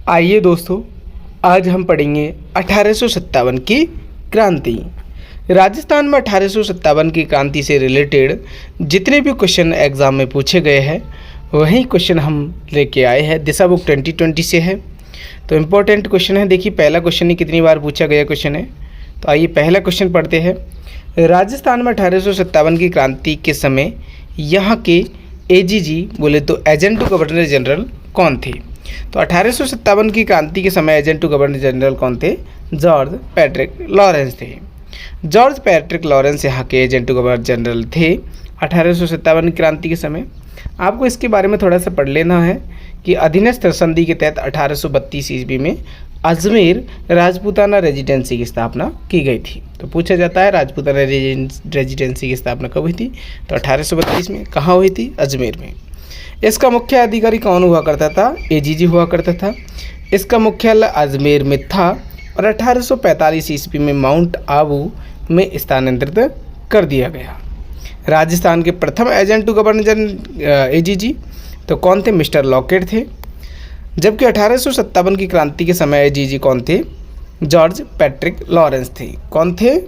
आइए दोस्तों, आज हम पढ़ेंगे 1857 की क्रांति। राजस्थान में 1857 की क्रांति से रिलेटेड जितने भी क्वेश्चन एग्ज़ाम में पूछे गए हैं वही क्वेश्चन हम लेके आए हैं। दिशा बुक 2020 से है, तो इम्पोर्टेंट क्वेश्चन है। देखिए, पहला क्वेश्चन ही कितनी बार पूछा गया क्वेश्चन है। तो आइए पहला क्वेश्चन पढ़ते हैं। राजस्थान में 1857 की क्रांति के समय यहाँ के एजीजी बोले तो एजेंट टू गवर्नर जनरल कौन थे? तो 1857 की क्रांति के समय एजेंट टू गवर्नर जनरल कौन थे? जॉर्ज पैट्रिक लॉरेंस थे। जॉर्ज पैट्रिक लॉरेंस यहाँ के एजेंट टू गवर्नर जनरल थे 1857 की क्रांति के समय। आपको इसके बारे में थोड़ा सा पढ़ लेना है कि अधीनस्थ संधि के तहत 1832 ईस्वी में अजमेर राजपूताना रेजिडेंसी की स्थापना की गई थी। तो पूछा जाता है राजपूताना रेजिडेंसी की स्थापना कब हुई थी? तो 1832 में। कहाँ हुई थी? अजमेर में। इसका मुख्य अधिकारी कौन हुआ करता था? एजीजी हुआ करता था। इसका मुख्यालय अजमेर में था और 1845 ईस्वी में माउंट आबू में स्थानांतरित कर दिया गया। राजस्थान के प्रथम agent to governor general AGG तो कौन थे? मिस्टर लॉकेट थे। जबकि 1857 की क्रांति के समय एजीजी कौन थे? जॉर्ज पैट्रिक लॉरेंस थे। कौन थे?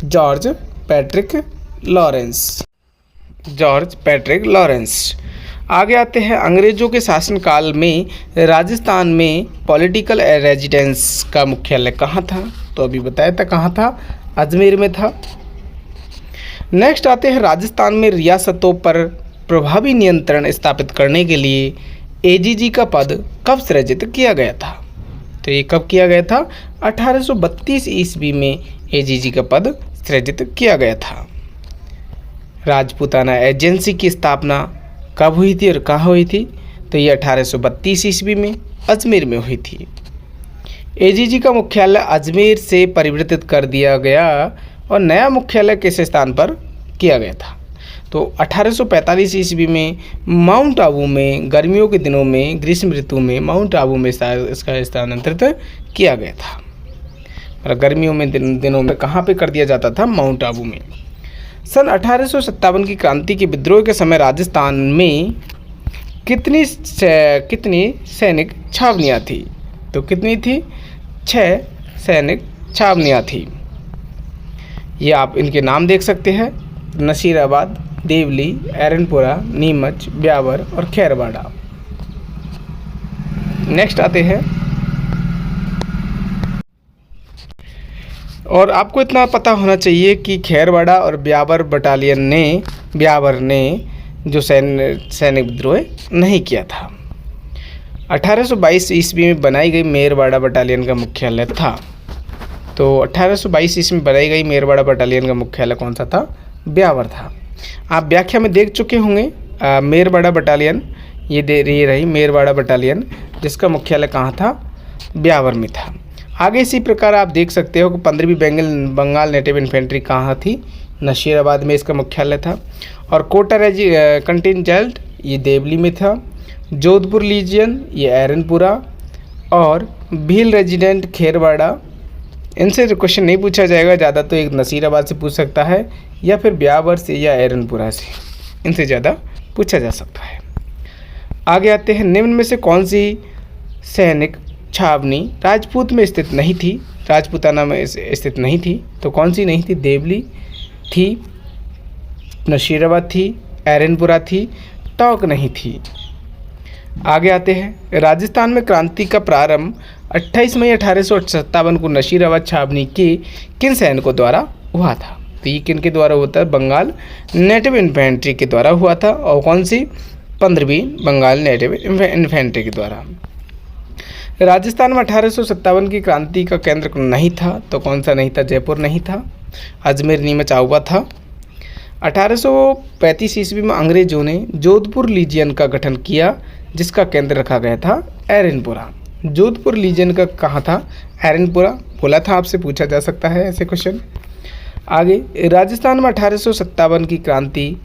George Patrick Lawrence. George Patrick Lawrence. आगे आते हैं। अंग्रेजों के शासनकाल में राजस्थान में पॉलिटिकल रेजिडेंस का मुख्यालय कहाँ था? तो अभी बताया था कहाँ था? अजमेर में था। नेक्स्ट आते हैं। राजस्थान में रियासतों पर प्रभावी नियंत्रण स्थापित करने के लिए एजीजी का पद कब सृजित किया गया था? तो ये कब किया गया था? 1832 ईस्वी में एजीजी का पद सृजित किया गया था। राजपूताना एजेंसी की स्थापना कब हुई थी और कहाँ हुई थी? तो ये 1832 ईस्वी में अजमेर में हुई थी। एजीजी का मुख्यालय अजमेर से परिवर्तित कर दिया गया और नया मुख्यालय किस स्थान पर किया गया था? तो 1845 ईस्वी में माउंट आबू में गर्मियों के दिनों में, ग्रीष्म ऋतु में माउंट आबू में इसका स्थानांतरित किया गया था। और गर्मियों में दिनों में कहाँ पे कर दिया जाता था? माउंट आबू में। सन 1857 की क्रांति के विद्रोह के समय राजस्थान में कितनी सैनिक छावनियाँ थी? तो कितनी थी? 6 सैनिक छावनियाँ थी। ये आप इनके नाम देख सकते हैं। नसीराबाद, देवली, एरनपुरा, नीमच, ब्यावर और खैरवाड़ा। नेक्स्ट आते हैं। और आपको इतना पता होना चाहिए कि खैरवाड़ा और ब्यावर ने जो सैनिक विद्रोह नहीं किया था। 1822 ईस्वी में बनाई गई मेरवाड़ा बटालियन का मुख्यालय था। तो 1822 ईस्वी में बनाई गई मेरवाड़ा बटालियन का मुख्यालय कौन सा था? ब्यावर था। आप व्याख्या में देख चुके होंगे मेरवाड़ा बटालियन, ये रही मेरवाड़ा बटालियन जिसका मुख्यालय कहाँ था? ब्यावर में था। आगे इसी प्रकार आप देख सकते हो कि 15वीं बंगाल नेटिव इन्फेंट्री कहाँ थी? नशीराबाद में इसका मुख्यालय था। और कोटा कंटिंजेंट ये देवली में था। जोधपुर लीजियन ये एरनपुरा और भील रेजिडेंट खेरवाड़ा। इनसे क्वेश्चन नहीं पूछा जाएगा ज़्यादा, तो एक नसीराबाद से पूछ सकता है या फिर ब्यावर से या एरनपुरा से, इनसे ज़्यादा पूछा जा सकता है। आगे आते हैं। निम्न में से कौन सी सैनिक छावनी राजपूत में स्थित नहीं थी? राजपूताना में स्थित नहीं थी। तो कौन सी नहीं थी? देवली थी, नशीराबाद थी, एरनपुरा थी, टोंक नहीं थी। आगे आते हैं। राजस्थान में क्रांति का प्रारंभ 28 मई 1857 को नशीराबाद छावनी के किन सैनिकों द्वारा हुआ था? तो ये किन के द्वारा हुआ था? बंगाल नेटिव इन्फेंट्री के द्वारा हुआ था। और कौन सी? 15वीं बंगाल नेटिव इन्फेंट्री के द्वारा। राजस्थान में 1857 की क्रांति का केंद्र नहीं था। तो कौन सा नहीं था? जयपुर नहीं था। अजमेर, नीमच, आबू था। 1835 ईस्वी में अंग्रेजों ने जोधपुर लीजियन का गठन किया जिसका केंद्र रखा गया था एरनपुरा। जोधपुर लीजियन का कहाँ था? एरनपुरा। बोला था, आपसे पूछा जा सकता है ऐसे क्वेश्चन। आगे। राजस्थान में 1857 की क्रांति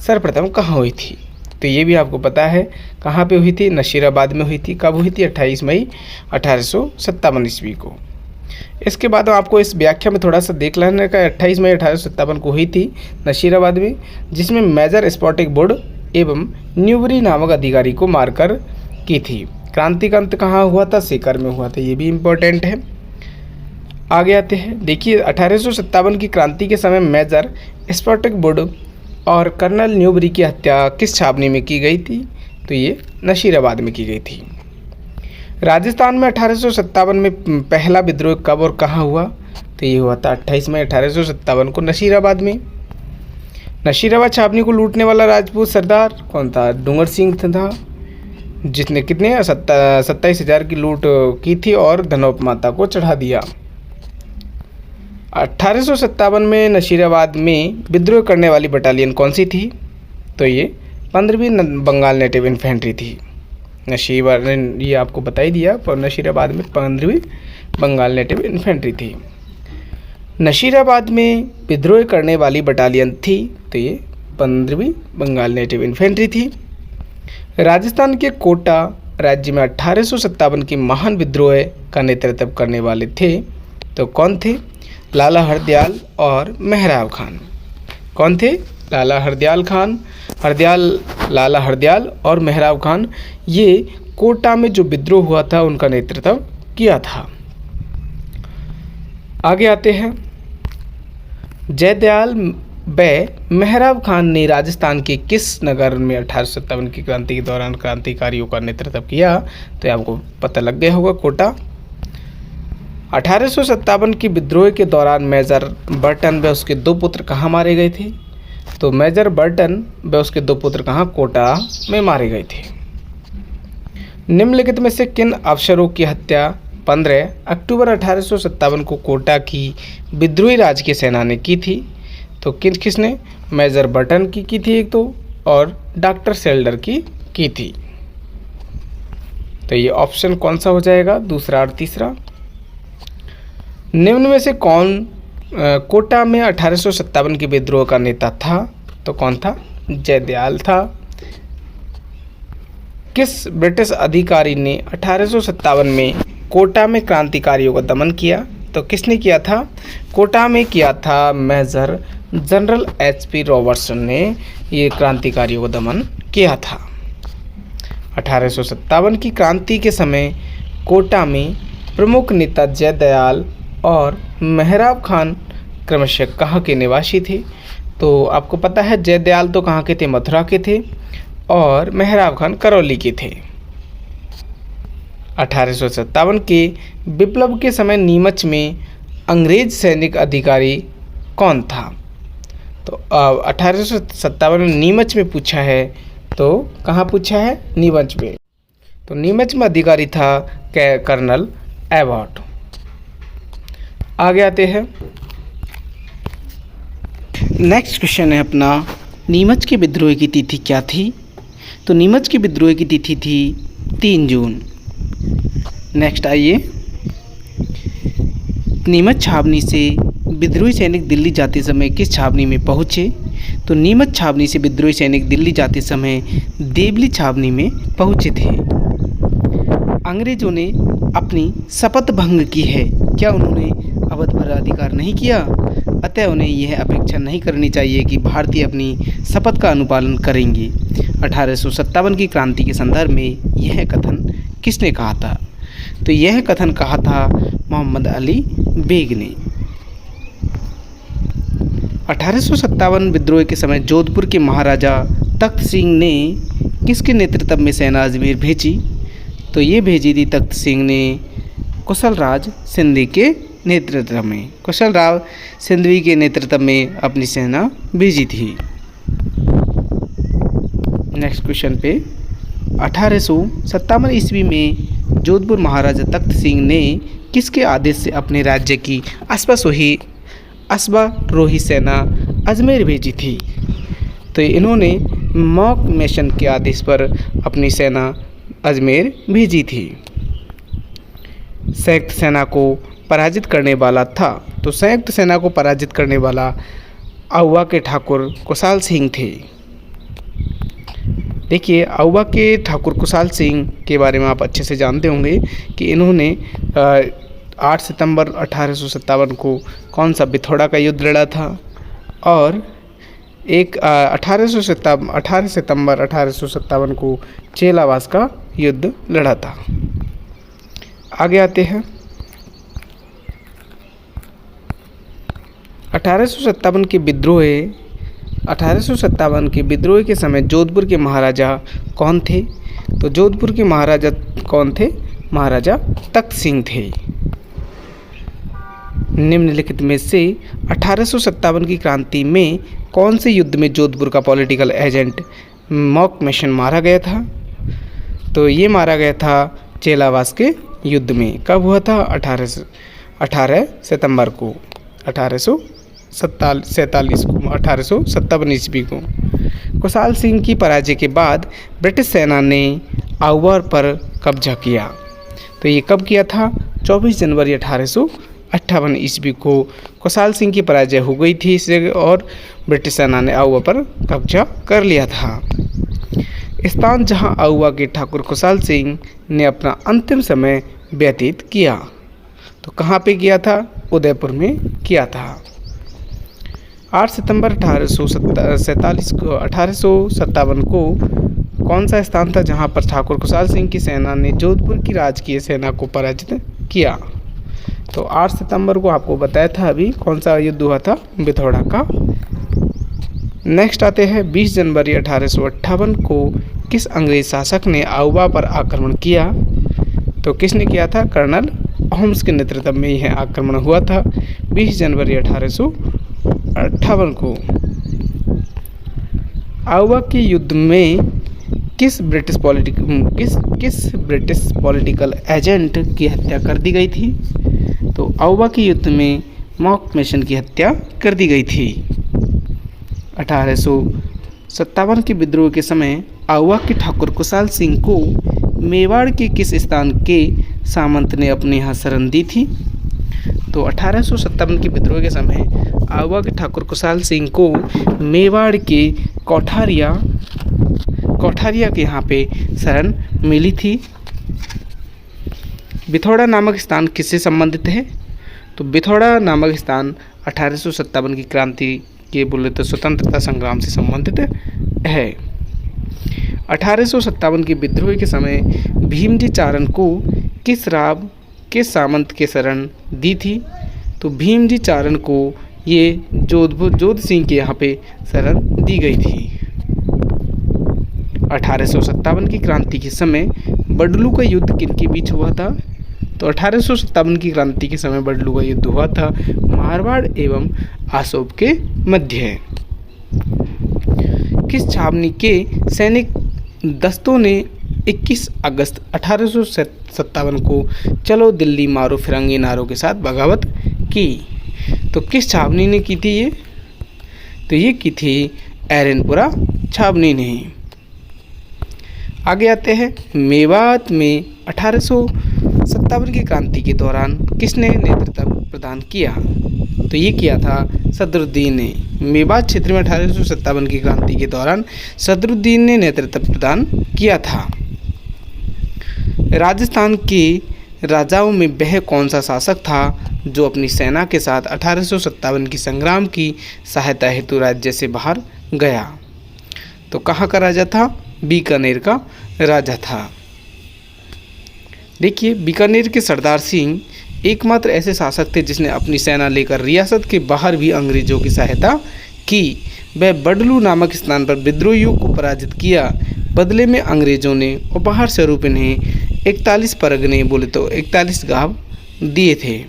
सर्वप्रथम कहाँ हुई थी? तो ये भी आपको पता है कहाँ पे हुई थी? नशीराबाद में हुई थी। कब हुई थी? 28 मई 1857 ईस्वी को। इसके बाद आपको इस व्याख्या में थोड़ा सा देख लेने का। 28 मई 1857 को हुई थी नशीराबाद में, जिसमें मेजर स्पॉटिक बोर्ड एवं न्यूबरी नामक अधिकारी को मारकर की थी। क्रांति का अंत कहाँ हुआ था? सीकर में हुआ था, ये भी इम्पोर्टेंट है। आगे आते हैं, देखिए 1857 की क्रांति के समय मेजर स्पॉटिकवुड और कर्नल न्यूबरी की हत्या किस छावनी में की गई थी? तो ये नशीराबाद में की गई थी। राजस्थान में 1857 में पहला विद्रोह कब और कहाँ हुआ? तो ये हुआ था 28 मई 1857 को नशीराबाद में। नशीराबाद छावनी को लूटने वाला राजपूत सरदार कौन था? डूंगर सिंह था, जिसने कितने 27,000 की लूट की थी और धनौप माता को चढ़ा दिया। 1857 में नशीराबाद में विद्रोह करने वाली बटालियन कौन सी थी? तो ये 15वीं बंगाल नेटिव इन्फेंट्री थी। नशीराबाद, ये आपको बता ही दिया, पर नशीराबाद में 15वीं बंगाल नेटिव इन्फेंट्री थी। नशीराबाद में विद्रोह करने वाली बटालियन थी, तो ये 15वीं बंगाल नेटिव इन्फेंट्री थी। राजस्थान के कोटा राज्य में 1857 की महान विद्रोह का नेतृत्व करने वाले थे, तो कौन थे? लाला हरदयाल और मेहराब खान। कौन थे? लाला हरदयाल और मेहराब खान, ये कोटा में जो विद्रोह हुआ था उनका नेतृत्व किया था। आगे आते हैं, जयदयाल व मेहराब खान ने राजस्थान के किस नगर में 1857 की क्रांति के दौरान क्रांतिकारियों का नेतृत्व किया? तो आपको पता लग गया होगा, कोटा। 1857 की विद्रोह के दौरान मेजर बर्टन व उसके 2 पुत्र कहाँ मारे गए थे? तो मेजर बर्टन व उसके 2 पुत्र कहाँ? कोटा में मारे गए थे। निम्नलिखित में से किन अफसरों की हत्या 15 अक्टूबर 1857 को कोटा की विद्रोही राज के सेना ने की थी? तो किसने? मेजर बर्टन की थी एक तो, और डॉक्टर सेल्डर की थी। तो ये ऑप्शन कौन सा हो जाएगा? दूसरा और तीसरा। निम्न में से कौन कोटा में 1857 के विद्रोह का नेता था? तो कौन था? जयदयाल था। किस ब्रिटिश अधिकारी ने 1857 में कोटा में क्रांतिकारियों का दमन किया? तो किसने किया था? कोटा में किया था मेजर जनरल HP रॉबर्टसन ने ये क्रांतिकारियों का दमन किया था। 1857 की क्रांति के समय कोटा में प्रमुख नेता जयदयाल और मेहराब खान क्रमशः कहाँ के निवासी थे? तो आपको पता है, जयदयाल तो कहाँ के थे? मथुरा के थे, और मेहराब खान करौली के थे। 1857 के विप्लव के समय नीमच में अंग्रेज सैनिक अधिकारी कौन था? तो 1857 में नीमच में पूछा है, तो कहाँ पूछा है? नीमच में। तो नीमच में अधिकारी था कर्नल एबॉट। आगे आते हैं, नेक्स्ट क्वेश्चन है अपना, नीमच के विद्रोह की तिथि क्या थी? तो नीमच की विद्रोह की तिथि थी 3 जून। नेक्स्ट आइए, नीमच छावनी से विद्रोही सैनिक दिल्ली जाते समय किस छावनी में पहुँचे? तो नीमच छावनी से विद्रोही सैनिक दिल्ली जाते समय देवली छावनी में पहुँचे थे। अंग्रेजों ने अपनी शपथ भंग की है, क्या उन्होंने अवध पर अधिकार नहीं किया? अतः उन्हें यह अपेक्षा नहीं करनी चाहिए कि भारतीय अपनी शपथ का अनुपालन करेंगे। 1857 की क्रांति के संदर्भ में यह कथन किसने कहा था? तो यह कथन कहा था मोहम्मद अली बेग ने। 1857 विद्रोह के समय जोधपुर के महाराजा तख्त सिंह ने किसके नेतृत्व में सेना अजमेर भेजी? तो ये भेजी थी तख्त सिंह ने कुशल राज सिंधी के नेतृत्व में, कुशल राव सिंधवी के नेतृत्व में अपनी सेना भेजी थी। नेक्स्ट क्वेश्चन पे, 1857 ईस्वी में जोधपुर महाराजा तख्त सिंह ने किसके आदेश से अपने राज्य की अश्वारोही सेना अजमेर भेजी थी? तो इन्होंने मॉक मेसन के आदेश पर अपनी सेना अजमेर भेजी थी। संयुक्त सेना को पराजित करने वाला था, तो संयुक्त सेना को पराजित करने वाला आउवा के ठाकुर कुशाल सिंह थे। देखिए, आउवा के ठाकुर कुशाल सिंह के बारे में आप अच्छे से जानते होंगे कि इन्होंने 8 सितंबर 1857 को कौन सा बिथोड़ा का युद्ध लड़ा था, और 18 सितंबर 1857 को चेलावास का युद्ध लड़ा था। आगे आते हैं। 1857 के विद्रोह 1857 के विद्रोह के समय जोधपुर के महाराजा कौन थे? तो जोधपुर के महाराजा कौन थे? महाराजा तख्त सिंह थे। निम्नलिखित में से 1857 की क्रांति में कौन से युद्ध में जोधपुर का पॉलिटिकल एजेंट मॉकमेशन मारा गया था? तो ये मारा गया था चेलावास के युद्ध में। कब हुआ था? 18 सितंबर को 1857 ईस्वी को। कुशाल सिंह की पराजय के बाद ब्रिटिश सेना ने आउवा पर कब्जा किया। तो ये कब किया था? 24 जनवरी 1858 ईस्वी को कुशाल सिंह की पराजय हो गई थी इस जगह और ब्रिटिश सेना ने आउवा पर कब्जा कर लिया था। स्थान जहां आउवा के ठाकुर कुशाल सिंह ने अपना अंतिम समय व्यतीत किया। तो कहाँ पे किया था? उदयपुर में किया था। 8 सितंबर 1857 को कौन सा स्थान था जहां पर ठाकुर कुशाल सिंह की सेना ने जोधपुर की राजकीय सेना को पराजित किया? तो 8 सितंबर को आपको बताया था अभी कौन सा युद्ध हुआ था? बिथौड़ा का। नेक्स्ट आते हैं 20 जनवरी 1858 को किस अंग्रेज शासक ने आउवा पर आक्रमण किया? तो किसने किया था? कर्नल होम्स के नेतृत्व में यह आक्रमण हुआ था 20 जनवरी 1858 को। आउवा के युद्ध में किस ब्रिटिश पॉलिटिकल एजेंट की हत्या कर दी गई थी? तो आउवा के युद्ध में मॉकमेशन की हत्या कर दी गई थी। 1857 के विद्रोह के समय आउवा के ठाकुर कुशाल सिंह को मेवाड़ के किस स्थान के सामंत ने अपने यहाँ शरण दी थी? तो 1857 के विद्रोह के समय आउवा के ठाकुर कुशाल सिंह को मेवाड़ के कोठारिया के यहाँ पे शरण मिली थी। बिथौड़ा नामक स्थान किससे संबंधित है? तो बिथौड़ा नामक स्थान 1857 की क्रांति के बोले तो स्वतंत्रता संग्राम से संबंधित है। 1857 के विद्रोह के समय भीमजी चारण को किस सामंत के शरण दी थी? तो भीमजी चारण को ये जोध सिंह के यहाँ पे शरण दी गई थी। 1857 की क्रांति के समय बडलू का युद्ध किनके बीच हुआ था? तो 1857 की क्रांति के समय बडलू का युद्ध हुआ था मारवाड़ एवं आसोब के मध्य। किस छावनी के सैनिक दस्तों ने 21 अगस्त 1857 को चलो दिल्ली मारो फिरंगी नारों के साथ बगावत की? तो किस छावनी ने की थी ये? तो ये की थी एरनपुरा छावनी ने। आगे आते हैं। मेवात में 1857 की क्रांति के दौरान किसने नेतृत्व प्रदान किया? तो ये किया था सदरुद्दीन ने। मेवात क्षेत्र में 1857 की क्रांति के दौरान सदरुद्दीन ने नेतृत्व प्रदान किया था। राजस्थान के राजाओं में वह कौन सा शासक था जो अपनी सेना के साथ 1857 की संग्राम की सहायता हेतु राज्य से बाहर गया? तो कहाँ का राजा था? बीकानेर का राजा था। देखिए, बीकानेर के सरदार सिंह एकमात्र ऐसे शासक थे जिसने अपनी सेना लेकर रियासत के बाहर भी अंग्रेजों की सहायता की। वह बडलू नामक स्थान पर विद्रोहियों को पराजित किया। बदले में अंग्रेजों ने उपहार स्वरूप इन्हें 41 परगने बोले तो 41 गांव दिए थे।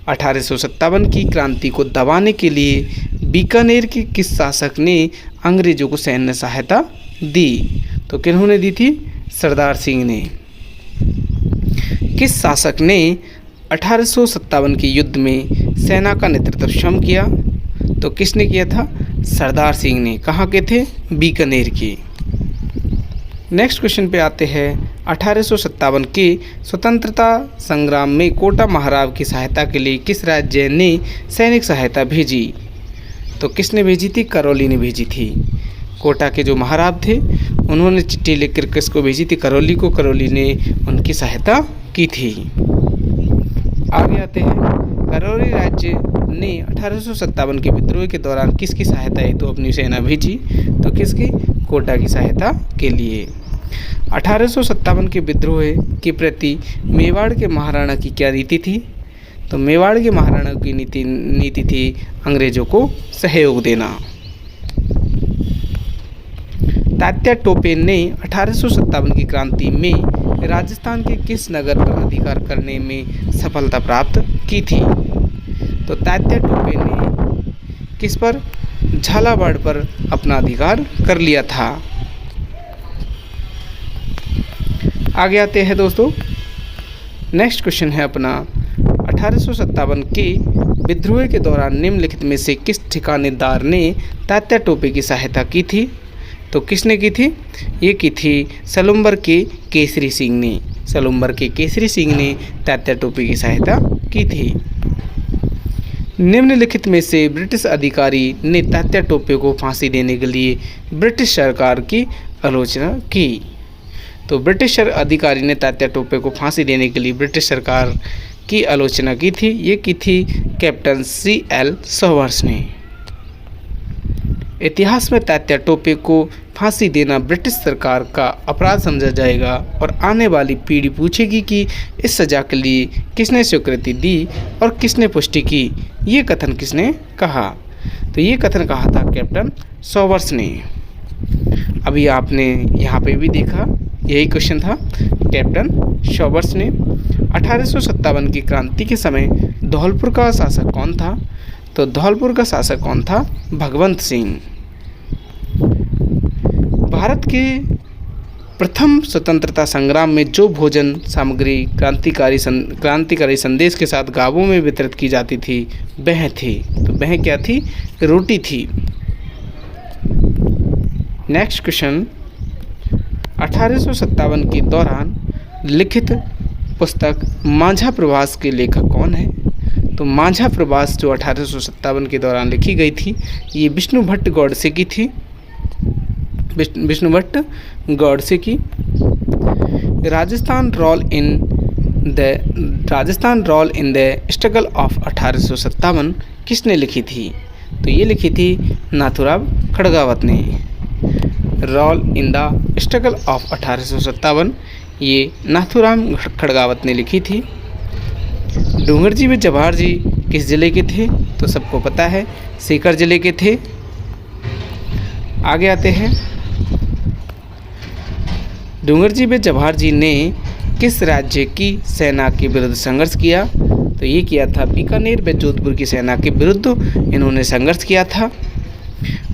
1857 की क्रांति को दबाने के लिए बीकानेर के किस शासक ने अंग्रेजों को सैन्य सहायता दी? तो किन्होंने दी थी? सरदार सिंह ने। किस शासक ने 1857 के युद्ध में सेना का नेतृत्व स्वयं किया? तो किसने किया था? सरदार सिंह ने। कहाँ के थे? बीकानेर के। नेक्स्ट क्वेश्चन पे आते हैं। 1857 के स्वतंत्रता संग्राम में कोटा महाराव की सहायता के लिए किस राज्य ने सैनिक सहायता भेजी? तो किसने भेजी थी? करौली ने भेजी थी। कोटा के जो महाराव थे उन्होंने चिट्ठी लिखकर किसको भेजी थी? करौली को। करौली ने उनकी सहायता की थी। आगे आते हैं। करौली राज्य ने 1857 के विद्रोह के दौरान किसकी सहायता हेतु अपनी सेना भेजी? तो किसकी? कोटा की सहायता के लिए। 1857 के विद्रोह के प्रति मेवाड़ के महाराणा की क्या नीति थी? तो मेवाड़ के महाराणा की नीति थी अंग्रेजों को सहयोग देना। तात्या टोपे ने 1857 की क्रांति में राजस्थान के किस नगर पर अधिकार करने में सफलता प्राप्त की थी? तो तात्या टोपे ने किस पर? झालावाड़ पर अपना अधिकार कर लिया था। आगे आते हैं दोस्तों, नेक्स्ट क्वेश्चन है अपना 1857 के विद्रोह के दौरान निम्नलिखित में से किस ठिकानेदार ने तात्या टोपे की सहायता की थी? तो किसने की थी? ये की थी सलुम्बर के केसरी सिंह ने। सलुम्बर के केसरी सिंह ने तात्या टोपे की सहायता की थी। निम्नलिखित में से ब्रिटिश अधिकारी ने तात्या टोपे को फांसी देने के लिए ब्रिटिश सरकार की आलोचना की। तो ब्रिटिश अधिकारी ने तात्या टोपे को फांसी देने के लिए ब्रिटिश सरकार की आलोचना की थी। ये की थी कैप्टन C.L. सॉवर्स ने। इतिहास में तात्या टोपे को फांसी देना ब्रिटिश सरकार का अपराध समझा जाएगा और आने वाली पीढ़ी पूछेगी कि इस सज़ा के लिए किसने स्वीकृति दी और किसने पुष्टि की। ये कथन किसने कहा? तो ये कथन कहा था कैप्टन सॉवर्स ने। अभी आपने यहाँ पे भी देखा, यही क्वेश्चन था, कैप्टन सॉवर्स ने। 1857 की क्रांति के समय धौलपुर का शासक कौन था? तो धौलपुर का शासक कौन था? भगवंत सिंह। भारत के प्रथम स्वतंत्रता संग्राम में जो भोजन सामग्री क्रांतिकारी संदेश के साथ गांवों में वितरित की जाती थी वह थी, तो वह क्या थी? रोटी थी। नेक्स्ट क्वेश्चन, 1857 के दौरान लिखित पुस्तक मांझा प्रवास के लेखक कौन है? तो मांझा प्रवास जो 1857 के दौरान लिखी गई थी, ये विष्णु भट्ट गौडसे की थी। विष्णु भट्ट गौडसे की। Rajasthan role in the struggle of 1857 किसने लिखी थी? तो ये लिखी थी नाथूराम खड़गावत ने। Role in the struggle of 1857 ये नाथूराम खड़गावत ने लिखी थी। डूंगरजी में जवाहर जी किस जिले के थे? तो सबको पता है, सीकर जिले के थे। आगे आते हैं, डूंगरजी में जवाहर जी ने किस राज्य की सेना के विरुद्ध संघर्ष किया? तो ये किया था बीकानेर व जोधपुर की सेना के विरुद्ध इन्होंने संघर्ष किया था।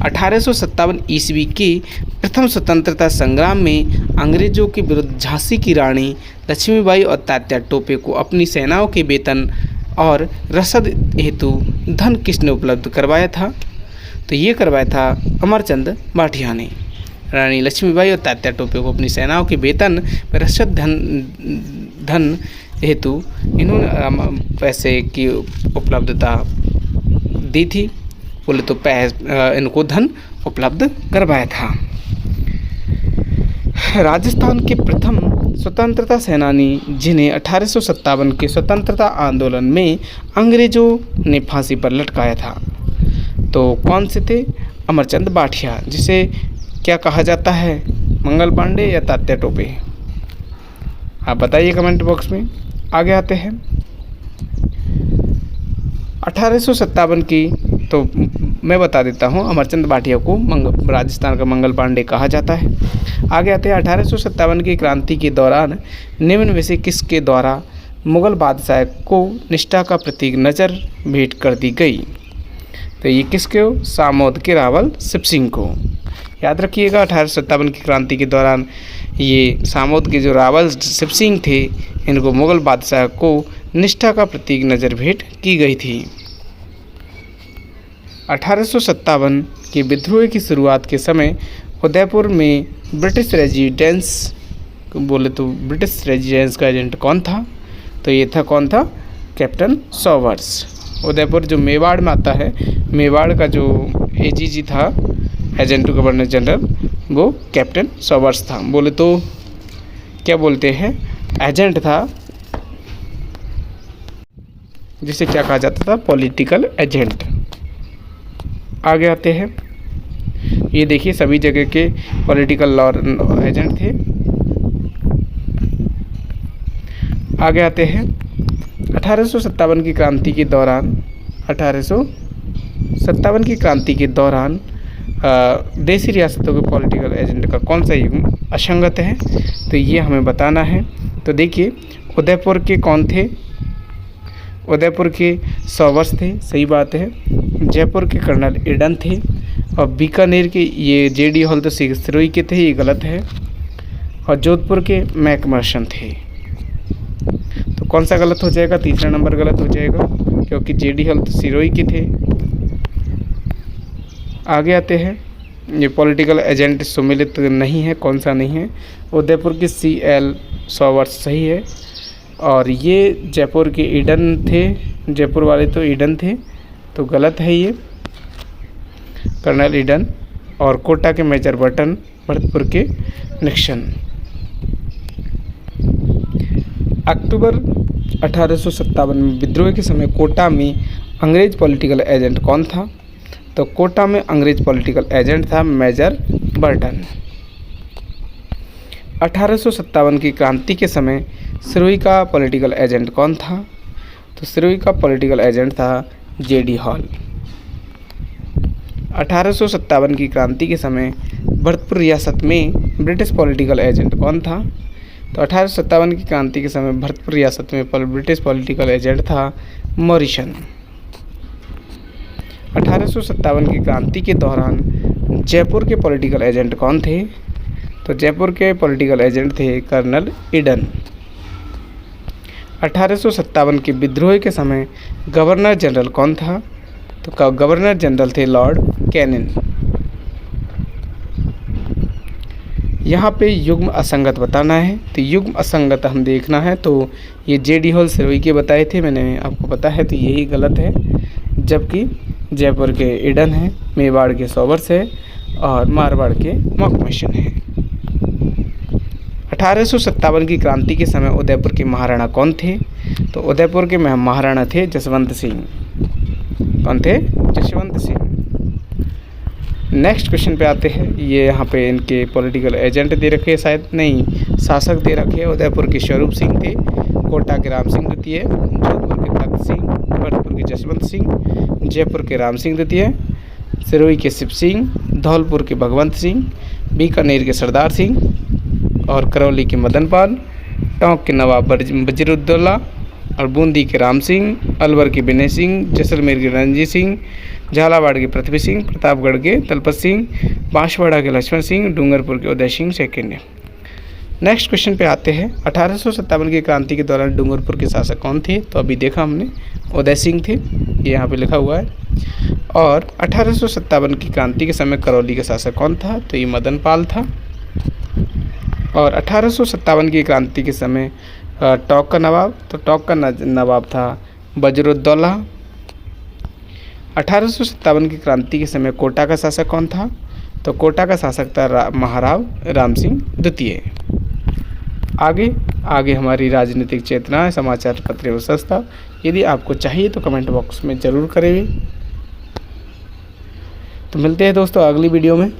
1857 ईस्वी के प्रथम स्वतंत्रता संग्राम में अंग्रेजों के विरुद्ध झांसी की रानी लक्ष्मीबाई और तात्या टोपे को अपनी सेनाओं के वेतन और रसद हेतु धन किसने उपलब्ध करवाया था? तो ये करवाया था अमरचंद भाटिया ने। रानी लक्ष्मीबाई और तात्या टोपे को अपनी सेनाओं के वेतन व रसद धन हेतु इन्होंने पैसे की उपलब्धता दी थी, बोले तो इनको धन उपलब्ध करवाया था। राजस्थान के प्रथम स्वतंत्रता सेनानी जिन्हें 1857 के स्वतंत्रता आंदोलन में अंग्रेजों ने फांसी पर लटकाया था, तो कौन से थे? अमरचंद भाटिया, जिसे क्या कहा जाता है, मंगल पांडे या तात्या टोपे? आप बताइए कमेंट बॉक्स में। आगे आते हैं, 1857 की, तो मैं बता देता हूँ, अमरचंद भाटिया को राजस्थान का मंगल पांडे कहा जाता है। आगे आते हैं, 1857 की क्रांति के दौरान निम्न में से किसके द्वारा मुगल बादशाह को निष्ठा का प्रतीक नजर भेंट कर दी गई? तो ये किसके हो? सामोद के रावल शिव सिंह को। याद रखिएगा, 1857 की क्रांति के दौरान ये सामोद के जो रावल शिव सिंह थे, इनको मुगल बादशाह को निष्ठा का प्रतीक नज़र भेंट की गई थी। 1857 के विद्रोह की शुरुआत के समय उदयपुर में ब्रिटिश रेजिडेंस का एजेंट कौन था? तो ये था, कौन था? कैप्टन सॉवर्स। उदयपुर जो मेवाड़ में आता है, मेवाड़ का जो एजीजी था, एजेंट टू गवर्नर जनरल, वो कैप्टन सॉवर्स था। बोले तो क्या बोलते हैं, एजेंट था, जिसे क्या कहा जाता था? Political agent. आगे आते हैं, ये देखिए सभी जगह के पॉलिटिकल लॉ एजेंट थे। आगे आते हैं 1857 की क्रांति के दौरान 1857 की क्रांति के दौरान देशी रियासतों के पॉलिटिकल एजेंडा का कौन सा युग्म असंगत है, तो ये हमें बताना है। तो देखिए उदयपुर के कौन थे, उदयपुर के सौवर्स थे, सही बात है। जयपुर के कर्नल ईडन थे और बीकानेर के ये जेडी हॉल तो सिरोही के थे, ये गलत है। और जोधपुर के मैकमर्शन थे। तो कौन सा गलत हो जाएगा, तीसरा नंबर गलत हो जाएगा क्योंकि जेडी हॉल तो सिरोही के थे। आगे आते हैं, ये पॉलिटिकल एजेंट सुमिलित नहीं है, कौन सा नहीं है, उदयपुर की CL सौवर्स सही है। और ये जयपुर के ईडन थे, जयपुर वाले तो ईडन थे, तो गलत है ये कर्नल ईडन। और कोटा के मेजर बर्टन, भरतपुर के निक्सन। अक्टूबर 1857 में विद्रोह के समय कोटा में अंग्रेज पॉलिटिकल एजेंट कौन था, तो कोटा में अंग्रेज पॉलिटिकल एजेंट था मेजर बर्टन। 1857 की क्रांति के समय सिरोही का पॉलिटिकल एजेंट कौन था, तो सिरोही का पॉलिटिकल एजेंट था जेडी हॉल। 1857 की क्रांति के समय भरतपुर रियासत में ब्रिटिश पॉलिटिकल एजेंट कौन था, तो 1857 की क्रांति के समय भरतपुर रियासत में ब्रिटिश पॉलिटिकल एजेंट था मॉरिसन। 1857 की क्रांति के दौरान जयपुर के पॉलिटिकल एजेंट कौन थे, तो जयपुर के पॉलिटिकल एजेंट थे कर्नल ईडन। 1857 के विद्रोह के समय गवर्नर जनरल कौन था, तो गवर्नर जनरल थे लॉर्ड कैनिन। यहाँ पे युग्म असंगत बताना है, तो युग्म असंगत हम देखना है। तो ये जेडी हॉल सिरोही के बताए थे, मैंने आपको पता है, तो यही गलत है। जबकि जयपुर के ईडन है, मेवाड़ के सौवर्स है और मारवाड़ के मैकमर्शन है। 1857 की क्रांति के समय उदयपुर के महाराणा कौन थे, तो उदयपुर के महाराणा थे जसवंत सिंह। कौन थे, जसवंत सिंह। नेक्स्ट क्वेश्चन पे आते हैं, ये यहाँ पे इनके पॉलिटिकल एजेंट दे रखे हैं, शायद नहीं, शासक दे रखे हैं। उदयपुर के स्वरूप सिंह थे, कोटा के राम सिंह द्वितीय, जोधपुर के तख्त सिंह, भरतपुर के जसवंत सिंह, जयपुर के राम सिंह द्वितीय, सिरोही के शिव सिंह, धौलपुर के भगवंत सिंह, बीकानेर के सरदार सिंह और करौली के मदन पाल, टोंक के नवाब वजीरुद्दौला और बूंदी के राम सिंह, अलवर के विनय सिंह, जैसलमेर के रणजीत सिंह, झालावाड़ के पृथ्वी सिंह, प्रतापगढ़ के तलपत सिंह, बांसवाड़ा के लक्ष्मण सिंह, डूंगरपुर के Uday Singh second. Next question पे आते हैं, 1857 की क्रांति के दौरान डूंगरपुर के शासक कौन थे, तो अभी देखा हमने उदय सिंह थे, ये यहाँ पे लिखा हुआ है। और 1857 की क्रांति के समय करौली का शासक कौन था, तो ये मदन पाल था। और 1857 की क्रांति के समय टोंक का नवाब, तो टोंक का नवाब था वजीरुद्दौला। 1857 की क्रांति के समय कोटा का शासक कौन था, तो कोटा का शासक था महाराव राम सिंह द्वितीय। आगे हमारी राजनीतिक चेतना, समाचार पत्र एवं संस्था, यदि आपको चाहिए तो कमेंट बॉक्स में ज़रूर करेंगे। तो मिलते हैं दोस्तों अगली वीडियो में।